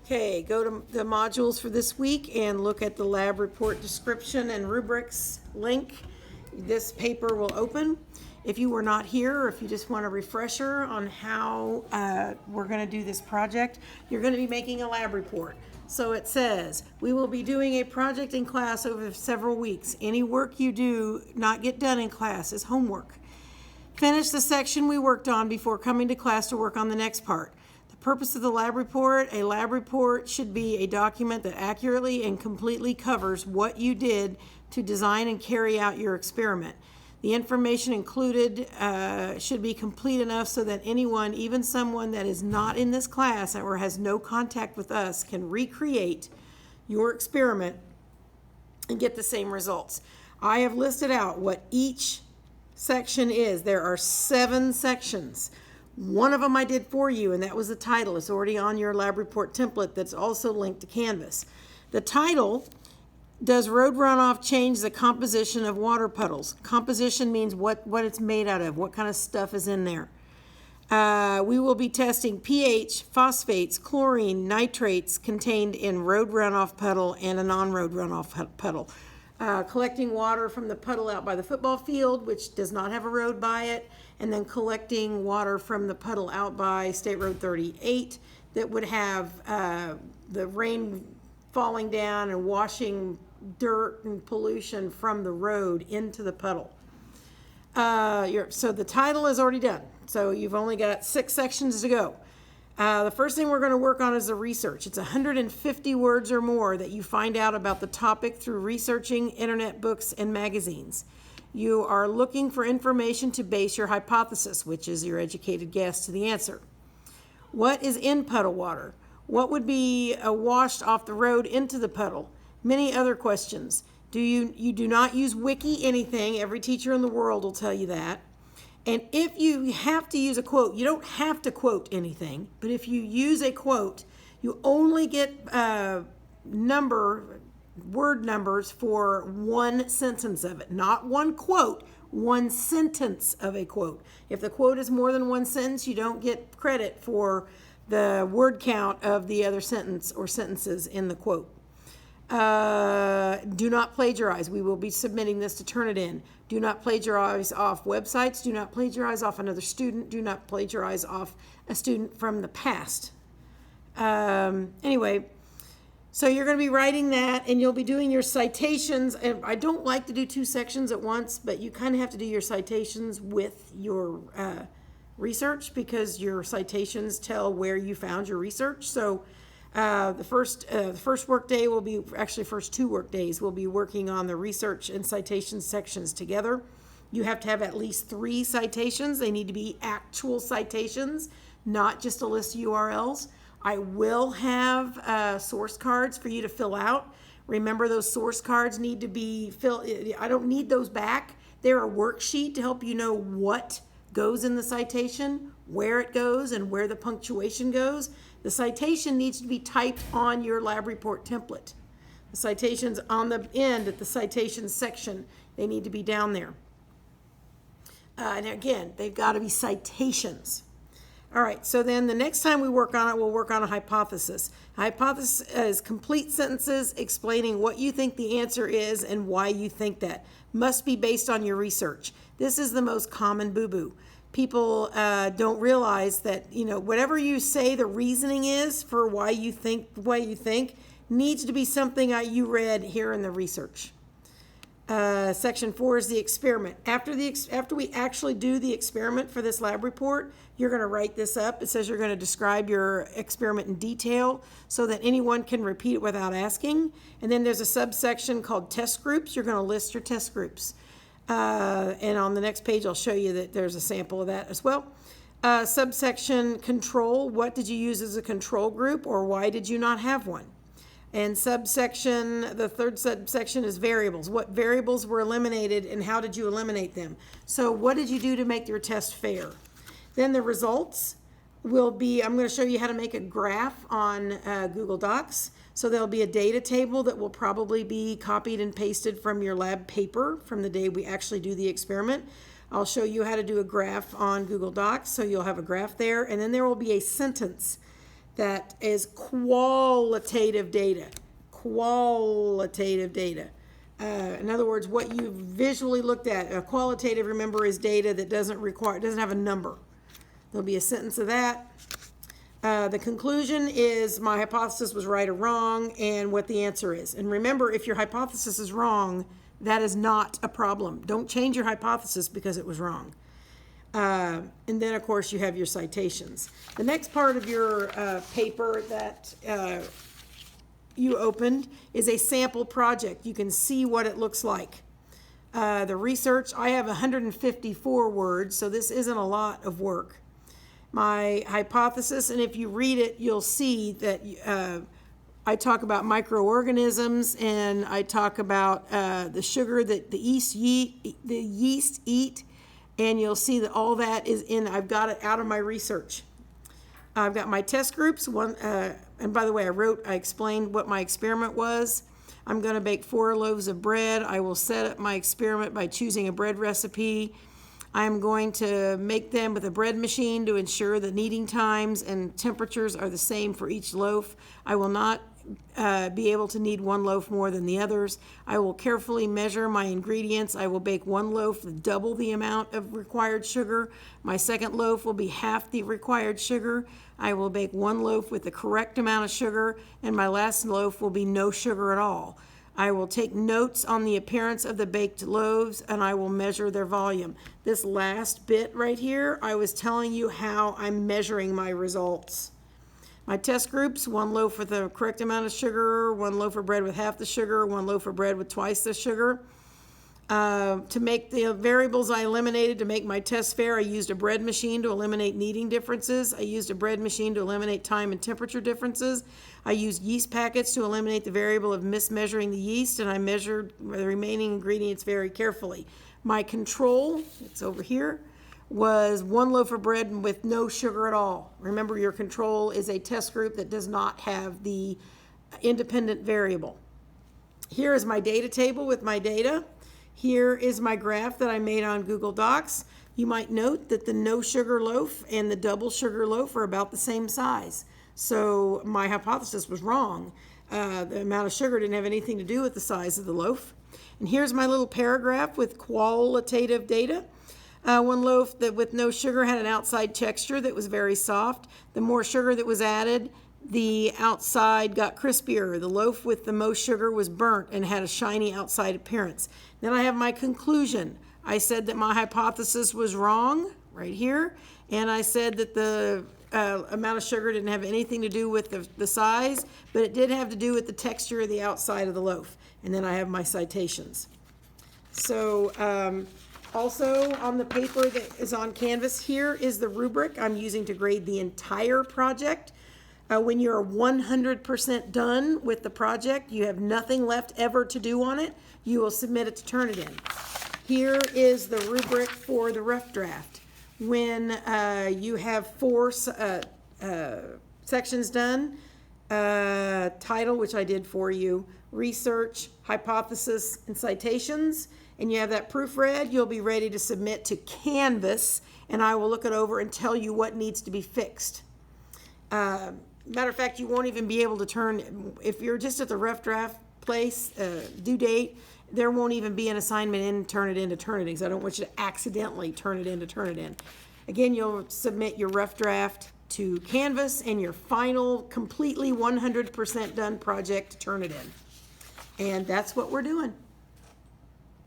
Okay, go to the modules for this week and look at the lab report description and rubrics link. This paper will open. If you were not here, or if you just want a refresher on how we're going to do this project, you're going to be making a lab report. So it says, we will be doing a project in class over several weeks. Any work you do not get done in class is homework. Finish the section we worked on before coming to class to work on the next part. The purpose of the lab report: a lab report should be a document that accurately and completely covers what you did to design and carry out your experiment. The information included should be complete enough so that anyone, even someone that is not in this class or has no contact with us, can recreate your experiment and get the same results. I have listed out what each section is. There are 7 sections. One of them I did for you, and that was the title. It's already on your lab report template that's also linked to Canvas. The title: does road runoff change the composition of water puddles? Composition means what it's made out of, what kind of stuff is in there. We will be testing pH, phosphates, chlorine, nitrates contained in road runoff puddle and a non-road runoff puddle. Collecting water from the puddle out by the football field, which does not have a road by it, and then collecting water from the puddle out by State Road 38 that would have the rain falling down and washing dirt and pollution from the road into the puddle. So the title is already done. So you've only got 6 sections to go. The first thing we're going to work on is the research. It's 150 words or more that you find out about the topic through researching internet, books, and magazines. You are looking for information to base your hypothesis, which is your educated guess to the answer. What is in puddle water? What would be washed off the road into the puddle? Many other questions. You do not use wiki anything. Every teacher in the world will tell you that. And if you have to use a quote, you don't have to quote anything, but if you use a quote, you only get word numbers for one sentence of it. Not one quote, one sentence of a quote. If the quote is more than one sentence, you don't get credit for the word count of the other sentence or sentences in the quote. Do not plagiarize. We will be submitting this to Turnitin. Do not plagiarize off websites. Do not plagiarize off another student. Do not plagiarize off a student from the past. Anyway, so you're going to be writing that, and you'll be doing your citations. And I don't like to do 2 sections at once, but you kind of have to do your citations with your research, because your citations tell where you found your research. So the first work day will be, actually first 2 work days, we'll be working on the research and citation sections together. You have to have at least 3 citations. They need to be actual citations, not just a list of URLs. I will have source cards for you to fill out. Remember, those source cards need to be filled. I don't need those back. They're a worksheet to help you know what goes in the citation, where it goes, and where the punctuation goes. The citation needs to be typed on your lab report template. The citations on the end at the citation section, they need to be down there. And again, they've got to be citations. All right, so then the next time we work on it, we'll work on a hypothesis. A hypothesis is complete sentences explaining what you think the answer is and why you think that. Must be based on your research. This is the most common boo-boo. People don't realize that, whatever you say the reasoning is for why you think the way you think needs to be something you read here in the research. Section 4 is the experiment. After we actually do the experiment for this lab report, you're going to write this up. It says you're going to describe your experiment in detail so that anyone can repeat it without asking. And then there's a subsection called test groups. You're going to list your test groups. And on the next page, I'll show you that there's a sample of that as well. Subsection control. What did you use as a control group, or why did you not have one? And the third subsection is variables. What variables were eliminated and how did you eliminate them? So what did you do to make your test fair? Then the results will be, I'm going to show you how to make a graph on Google Docs. So there'll be a data table that will probably be copied and pasted from your lab paper from the day we actually do the experiment. I'll show you how to do a graph on Google Docs, so you'll have a graph there. And then there will be a sentence that is qualitative data. Qualitative data. In other words, what you visually looked at. Qualitative, remember, is data that doesn't have a number. There'll be a sentence of that. The conclusion is my hypothesis was right or wrong, and what the answer is. And remember, if your hypothesis is wrong, that is not a problem. Don't change your hypothesis because it was wrong. And then, of course, you have your citations. The next part of your paper that you opened is a sample project. You can see what it looks like. The research, I have 154 words, so this isn't a lot of work. My hypothesis, and if you read it, you'll see that I talk about microorganisms, and I talk about the sugar that the yeast eat, and you'll see that all that is in. I've got it out of my research. I've got my test groups. And by the way, I explained what my experiment was. I'm going to bake 4 loaves of bread. I will set up my experiment by choosing a bread recipe. I'm going to make them with a bread machine to ensure the kneading times and temperatures are the same for each loaf. I will not be able to knead one loaf more than the others. I will carefully measure my ingredients. I will bake one loaf with double the amount of required sugar. My second loaf will be half the required sugar. I will bake one loaf with the correct amount of sugar, and my last loaf will be no sugar at all. I will take notes on the appearance of the baked loaves, and I will measure their volume. This last bit right here, I was telling you how I'm measuring my results. My test groups, 1 loaf with the correct amount of sugar, 1 loaf of bread with half the sugar, 1 loaf of bread with twice the sugar. To make the variables I eliminated to make my test fair, I used a bread machine to eliminate kneading differences. I used a bread machine to eliminate time and temperature differences. I used yeast packets to eliminate the variable of mismeasuring the yeast, and I measured the remaining ingredients very carefully. My control, it's over here, was 1 loaf of bread with no sugar at all. Remember, your control is a test group that does not have the independent variable. Here is my data table with my data. Here is my graph that I made on Google Docs. You might note that the no sugar loaf and the double sugar loaf are about the same size. So my hypothesis was wrong. The amount of sugar didn't have anything to do with the size of the loaf. And here's my little paragraph with qualitative data. 1 loaf that with no sugar had an outside texture that was very soft. The more sugar that was added, the outside got crispier. The loaf with the most sugar was burnt and had a shiny outside appearance. Then I have my conclusion. I said that my hypothesis was wrong, right here, and I said that the amount of sugar didn't have anything to do with the size, but it did have to do with the texture of the outside of the loaf. And then I have my citations. So also on the paper that is on Canvas, here is the rubric I'm using to grade the entire project. When you're 100% done with the project, you have nothing left ever to do on it, you will submit it to Turnitin. Here is the rubric for the rough draft. When you have 4 sections done, title, which I did for you, research, hypothesis, and citations, and you have that proofread, you'll be ready to submit to Canvas, and I will look it over and tell you what needs to be fixed. Matter of fact, you won't even be able to if you're just at the rough draft place, due date, there won't even be an assignment in Turnitin because I don't want you to accidentally turn it in to Turnitin. Again, you'll submit your rough draft to Canvas and your final, completely 100% done project to Turnitin. And that's what we're doing.